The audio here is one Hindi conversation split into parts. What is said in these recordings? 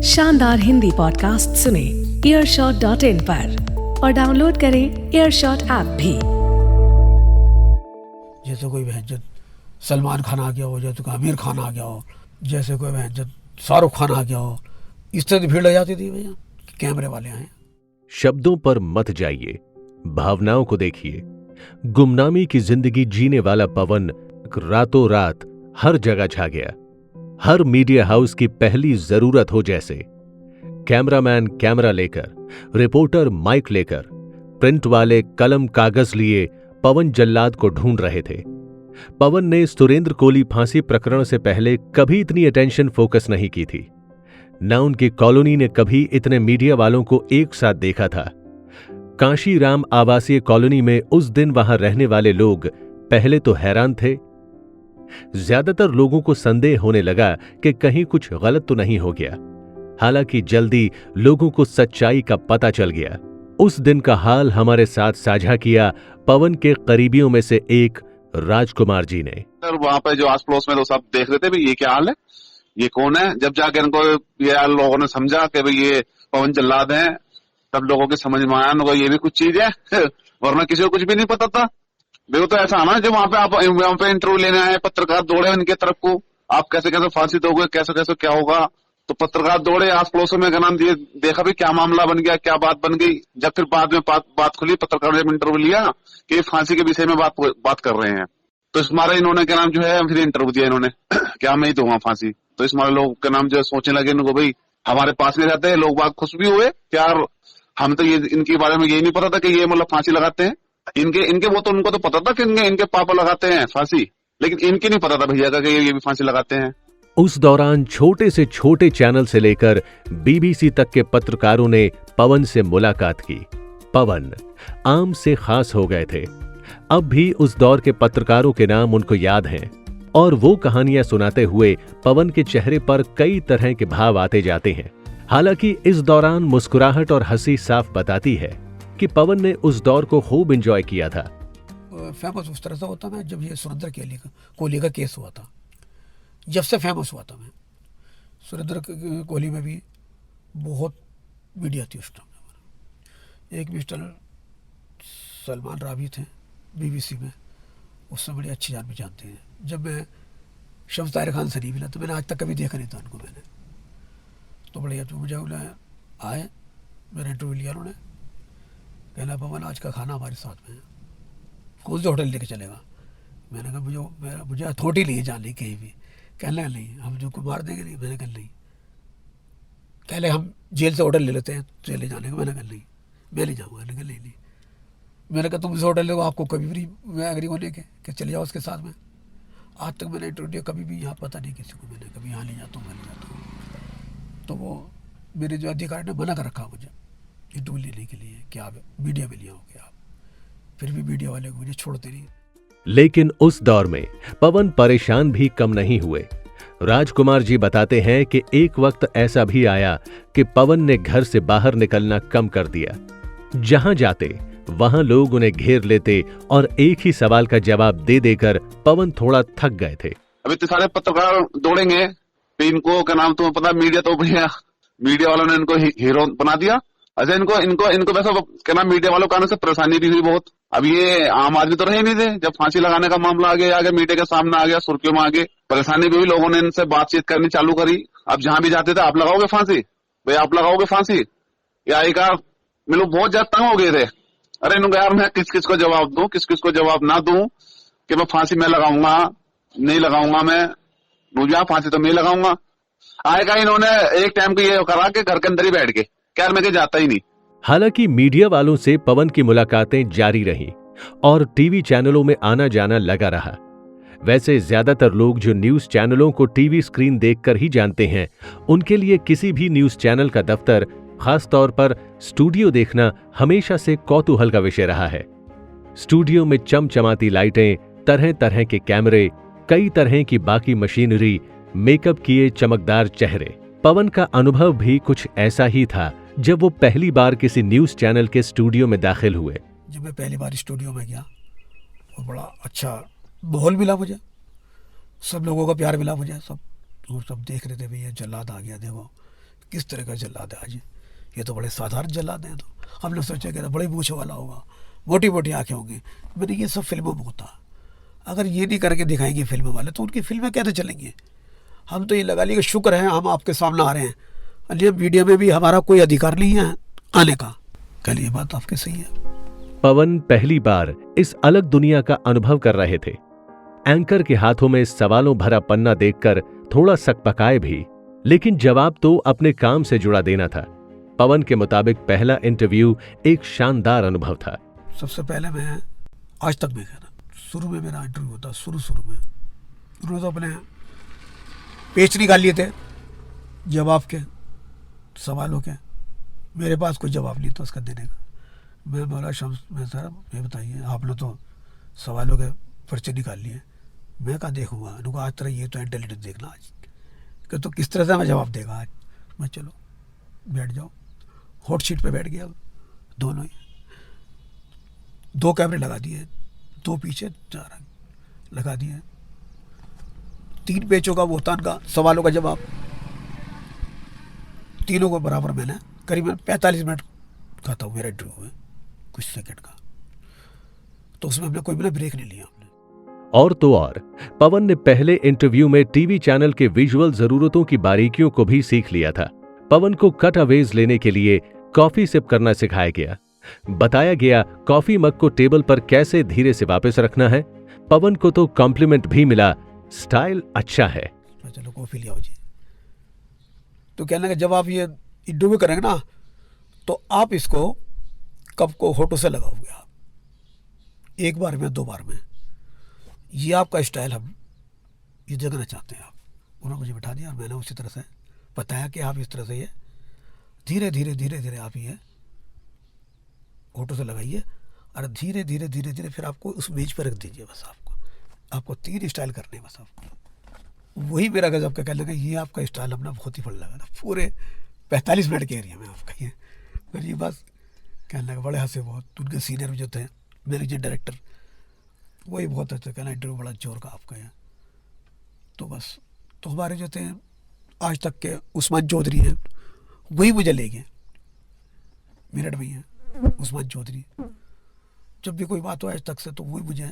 शानदार हिंदी पॉडकास्ट सुने earshot.in पर और डाउनलोड करें earshot ऐप भी। जैसे कोई भैंजत सलमान खान आ गया हो, जैसे कोई आमिर खान आ गया हो, जैसे कोई भैंजत शाहरुख खान आ गया हो, इस तरह की भीड़ लग जाती थी भैया, कैमरे वाले आए। शब्दों पर मत जाइए, भावनाओं को देखिए। गुमनामी की जिंदगी जीने वाला पवन रातों रात हर जगह छा गया, हर मीडिया हाउस की पहली जरूरत हो जैसे। कैमरामैन कैमरा लेकर, रिपोर्टर माइक लेकर, प्रिंट वाले कलम कागज लिए पवन जल्लाद को ढूंढ रहे थे। पवन ने सुरेंद्र कोली फांसी प्रकरण से पहले कभी इतनी अटेंशन फोकस नहीं की थी, न उनकी कॉलोनी ने कभी इतने मीडिया वालों को एक साथ देखा था। कांशीराम आवासीय कॉलोनी में उस दिन वहां रहने वाले लोग पहले तो हैरान थे। ज्यादातर लोगों को संदेह होने लगा कि कहीं कुछ गलत तो नहीं हो गया। हालांकि जल्दी लोगों को सच्चाई का पता चल गया। उस दिन का हाल हमारे साथ साझा किया पवन के करीबियों में से एक राजकुमार जी ने। वहां पे जो आस पड़ोस में तो सब देख रहे थे भाई ये क्या हाल है, ये कौन है। जब जाके इनको ये लोगों ने समझा कि भाई ये पवन जल्लाद हैं, तब लोगों की समझ में आया उनको ये भी कुछ चीज है वरना किसी को कुछ भी नहीं पता था। देखो तो ऐसा ना, जब वहां पे आप वहां पे इंटरव्यू लेने आए, पत्रकार दौड़े उनके तरफ को, आप कैसे कैसे फांसी दोगे, कैसे कैसे क्या होगा। तो पत्रकार दौड़े आस पड़ोसों में नाम दिए, देखा भी क्या मामला बन गया, क्या बात बन गई। जब फिर बाद में बात खुली, पत्रकार ने इंटरव्यू लिया कि फांसी के विषय में बात कर रहे हैं, तो इस मारे इन्होंने क्या नाम जो है फिर इंटरव्यू दिया इन्होंने क्या मैं ही दूंगा फांसी। तो इस मारे लोग के नाम जो सोचने लगे इनको, भाई हमारे पास में रहते हैं लोग, बात खुश भी हुए यार, हम तो ये इनके बारे में यही नहीं पता था कि ये मतलब फांसी लगाते हैं। इनके वो तो उनको तो पता था कि इनके पापा लगाते हैं फांसी, लेकिन इनकी नहीं पता था भैया का कि ये भी फांसी लगाते हैं। उस दौरान छोटे से छोटे चैनल से लेकर बीबीसी तक के पत्रकारों ने पवन से मुलाकात की। पवन आम से खास हो गए थे। अब भी उस दौर के पत्रकारों के नाम उनको याद हैं और वो कहानियां सुनाते हुए पवन के चेहरे पर कई तरह के भाव आते जाते हैं। हालांकि इस दौरान मुस्कुराहट और हंसी साफ बताती है कि पवन ने उस दौर को खूब एंजॉय किया था। फेमस उस तरह से होता मैं, जब ये सुरेंद्र कोहली का केस हुआ था, जब से फेमस हुआ था मैं। सुरेंद्र कोहली में भी बहुत मीडिया थी उस टाइम। एक मिस्टर सलमान रावी थे बीबीसी में, उससे बड़ी अच्छी जान पहचानते हैं। जब मैं शम्स ताहिर खान से नहीं मिला तो मैंने आज तक कभी देखा नहीं था उनको। मैंने तो बढ़िया जो मुझे आए, मैंने इंटरव्यू लिया, उन्होंने कहना पवन आज का खाना हमारे साथ में है, कौन से होटल लेके चलेगा। मैंने कहा मुझे अथॉरिटी नहीं है जाने कहीं भी। कहना नहीं, हम जो को मार देंगे नहीं। मैंने कहा नहीं, कहले हम जेल से होटल ले लेते हैं चले जाने का। मैंने कहा नहीं, मैं नहीं जाऊँगा। मैंने कहा नहीं। मैंने कहा तुम इस होटल ले, आपको कभी भी मैं एग्री होने के कि चले जाओ उसके साथ में। आज तक मैंने इंटरव्यू कभी भी यहाँ पता नहीं किसी को, मैंने कभी यहाँ नहीं जाता हूँ, मैं नहीं जाता हूँ। तो वो मेरे जो अधिकारी ने मना कर रखा मुझे इंटरव्यू लेने के लिए कि आप मीडिया में लिया हो क्या आप, फिर भी मीडिया वाले को मुझे छोड़ते नहीं। लेकिन उस दौर में पवन परेशान भी कम नहीं हुए। राजकुमार जी बताते हैं कि एक वक्त ऐसा भी आया कि पवन ने घर से बाहर निकलना कम कर दिया। जहां जाते वहां लोग उन्हें घेर लेते और एक ही सवाल का जवाब दे देकर पवन थोड़ा थक गए थे। अब इतने सारे पत्रकार दौड़ेंगे, इनको क्या नाम तुम्हें पता, मीडिया तो भैया मीडिया वालों ने इनको हीरो बना दिया। अच्छा इनको वैसा क्या नाम मीडिया वालों के आने से परेशानी भी हुई बहुत। अब ये आम आदमी तो रहे नहीं थे, जब फांसी लगाने का मामला आ गया मीडिया के सामने आ गया, सुर्खियों में आ गए, परेशानी भी हुई। लोगों ने इनसे बातचीत करनी चालू करी। अब जहां भी जाते थे आप लगाओगे फांसी, भाई आप लगाओगे फांसी, या एक लोग बहुत ज्यादा तंग हो गए थे। अरे इन्होंने यार मैं किस किस को जवाब दूं, किस किस को जवाब ना दूं कि मैं फांसी में लगाऊंगा नहीं लगाऊंगा, मैं मुझे फांसी तो मैं लगाऊंगा। आएगा इन्होंने एक टाइम को ये करा कि घर के अंदर ही बैठ के क्या मैं जाता ही नहीं। हालांकि मीडिया वालों से पवन की मुलाकातें जारी रहीं और टीवी चैनलों में आना जाना लगा रहा। वैसे ज्यादातर लोग जो न्यूज चैनलों को टीवी स्क्रीन देखकर ही जानते हैं, उनके लिए किसी भी न्यूज चैनल का दफ्तर, खास तौर पर स्टूडियो देखना हमेशा से कौतूहल का विषय रहा है। स्टूडियो में चमचमाती लाइटें, तरह तरह के कैमरे, कई तरह की बाकी मशीनरी, मेकअप किए चमकदार चेहरे। पवन का अनुभव भी कुछ ऐसा ही था जब वो पहली बार किसी न्यूज चैनल के स्टूडियो में दाखिल हुए। जब मैं पहली बार स्टूडियो में गया, वो बड़ा अच्छा माहौल मिला मुझे, सब लोगों का प्यार मिला मुझे, सब और सब देख रहे थे भाई ये जल्लाद आ गया, देखो किस तरह का जल्लाद है आज, ये तो बड़े साधारण जल्लाद हैं। तो हमने सोचा कि बड़ी मूछ वाला होगा, मोटी मोटी आँखें होंगी। मैंने ये सब फिल्मों में होता, अगर ये नहीं करके दिखाएंगे फिल्म वाले तो उनकी फिल्में कैसे चलेंगी। हम तो ये लगा लिए कि शुक्र है हम आपके सामने आ रहे हैं, अन्य मीडिया में भी हमारा कोई अधिकार नहीं है आने का। कल ये बात आपकी सही है। पवन पहली बार इस अलग दुनिया का अनुभव कर रहे थे। एंकर के हाथों में सवालों भरा पन्ना देखकर थोड़ा सकपकाए भी, लेकिन जवाब तो अपने काम से जुड़ा देना था। पवन के मुताबिक पहला इंटरव्यू एक शानदार अनुभव था। सबसे पहले मैं आज तक में कहना, शुरू में मेरा इंटरव्यू होता, शुरू में उन्होंने तो अपने पेच निकाल लिए थे जवाब के, सवालों के। मेरे पास कोई जवाब नहीं था उसका देने का। मैं बोला शम्स में सर ये बताइए, आपने तो सवालों के पर्चे निकाल लिए, मैं कहाँ देखूंगा। उनको आज तरह ये तो इंटेलिजेंस देखना आज कि तो किस तरह से मैं जवाब देगा आज। मैं चलो बैठ जाओ, हॉट सीट पे बैठ गया। दोनों ही 2 कैमरे लगा दिए, 2 पीछे 4 लगा दिए, 3 पेचों का बोतान का सवालों का जवाब, तीनों को बराबर मैंने करीबन 45 मिनट का था मेरा इंटरव्यू में, कुछ सेकंड का। तो उसमें हमने कोई भी ब्रेक नहीं लिया हमने। और तो और पवन ने पहले इंटरव्यू में टीवी चैनल के विजुअल जरूरतों की बारीकियों को भी सीख लिया था। पवन को कट अवेज लेने के लिए कॉफी सिप करना सिखाया गया। बताया गया कॉफी मग को टेबल पर कैसे धीरे से वापस रखना है। पवन को तो कॉम्प्लीमेंट भी मिला, स्टाइल अच्छा है। चलो कॉफी ले आओ जी। तो कहने का जब आप ये इंटरव्यू करेंगे ना तो आप इसको कप को होठों से लगाओगे आप, 1 बार में 2 बार में। ये आपका स्टाइल हम ये जगना चाहते हैं आप। उन्होंने मुझे बिठा दिया और मैंने उसी तरह से बताया कि आप इस तरह से ये धीरे धीरे आप ये होठों से लगाइए और धीरे धीरे फिर आपको उस मेज पर रख दीजिए। बस आपको 3 स्टाइल करने बस आपको। वही मेरा गजब का कहने लगा, ये आपका स्टाइल अपना बहुत ही फल लगा था पूरे 45 मिनट के एरिया में आपका ये। और ये बस कहने लगा, बड़े हंसे बहुत। उनके सीनियर जो थे मैनेजिंग डायरेक्टर, वही बहुत अच्छा कहना इंटरव्यू बड़ा जोर का आपका है। तो बस तो हमारे जो थे आज तक के उस्मान चौधरी हैं, वही मुझे ले गए मेरठ में हैं उस्मान चौधरी। जब भी कोई बात हो आज तक से तो वही मुझे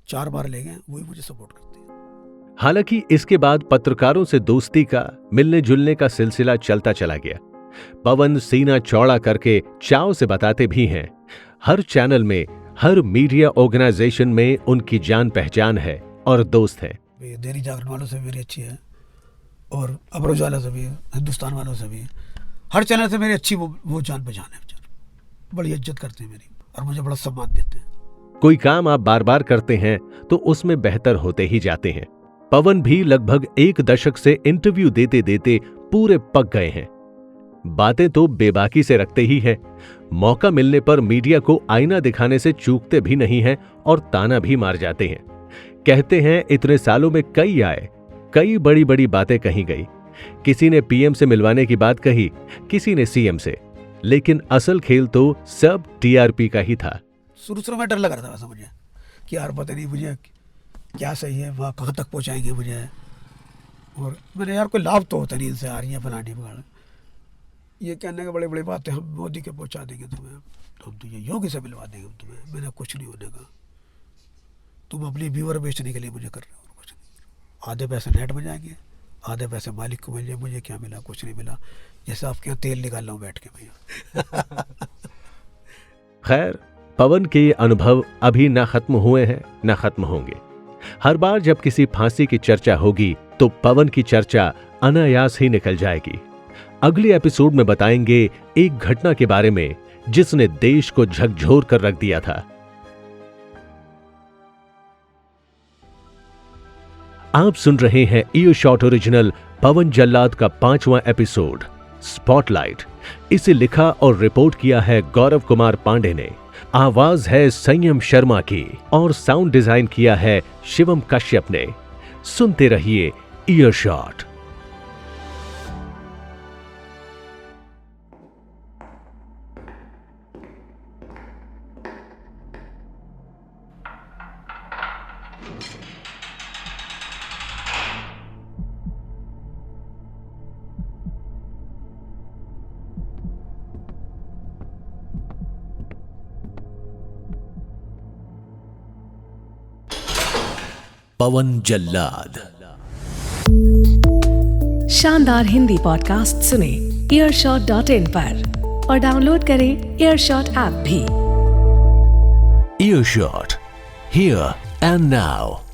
4 बार ले गए, वही मुझे सपोर्ट करते हैं। हालांकि इसके बाद पत्रकारों से दोस्ती का मिलने जुलने का सिलसिला चलता चला गया। पवन सीना चौड़ा करके चाव से बताते भी हैं, हर चैनल में, हर मीडिया ऑर्गेनाइजेशन में उनकी जान पहचान है और दोस्त है। दैनिक जागरण वालों से मेरी अच्छी है और अमर उजाला से भी, हिंदुस्तान वालों से भी, हर चैनल से मेरी अच्छी वो जान पहचान है। बड़ी इज्जत करते हैं मेरी और मुझे बड़ा सम्मान देते हैं। कोई काम आप बार बार करते हैं तो उसमें बेहतर होते ही जाते हैं। पवन भी लगभग 1 दशक से इंटरव्यू देते देते पूरे पक गए हैं। बातें तो बेबाकी से रखते ही हैं, मौका मिलने पर मीडिया को आईना दिखाने से चूकते भी नहीं हैं और ताना भी मार जाते हैं। कहते हैं इतने सालों में कई आए, कई बड़ी बड़ी बातें कही गई। किसी ने पीएम से मिलवाने की बात कही, किसी ने सीएम से, लेकिन असल खेल तो सब टीआरपी का ही था। शुरू में डर लग रहा था वैसा मुझे कि यार पता नहीं मुझे क्या सही है, वहाँ कहाँ तक पहुँचाएंगे मुझे। और मैंने यार कोई लाभ तो होता नहीं इनसे, आ रही है फलानी बगाड़, ये कहने के बड़े बड़ी बातें हम मोदी के पहुँचा देंगे तुम्हें, हम तो ये योगी से मिलवा देंगे तुम्हें। मैंने कुछ नहीं होने का, तुम अपनी व्यूअर बेचने के लिए मुझे कर रहे हो, कुछ नहीं। आधे पैसे नेट में जाएंगे, आधे पैसे मालिक को मिल जाए। मुझे क्या मिला, कुछ नहीं मिला। जैसे आपके यहाँ तेल निकाल रहा हूँ बैठ के भैया। खैर, पवन के ये अनुभव अभी ना खत्म हुए हैं ना खत्म होंगे। हर बार जब किसी फांसी की चर्चा होगी तो पवन की चर्चा अनायास ही निकल जाएगी। अगले एपिसोड में बताएंगे एक घटना के बारे में जिसने देश को झकझोर कर रख दिया था। आप सुन रहे हैं ईयरशॉट ओरिजिनल पवन जल्लाद का 5वां एपिसोड स्पॉटलाइट। इसे लिखा और रिपोर्ट किया है गौरव कुमार पांडे ने। आवाज है संयम शर्मा की और साउंड डिजाइन किया है शिवम कश्यप ने। सुनते रहिए ईयरशॉट। पवन जल्लाद। शानदार हिंदी पॉडकास्ट सुने earshot.in पर और डाउनलोड करें earshot ऐप भी। ईयरशॉट, हियर एंड नाउ।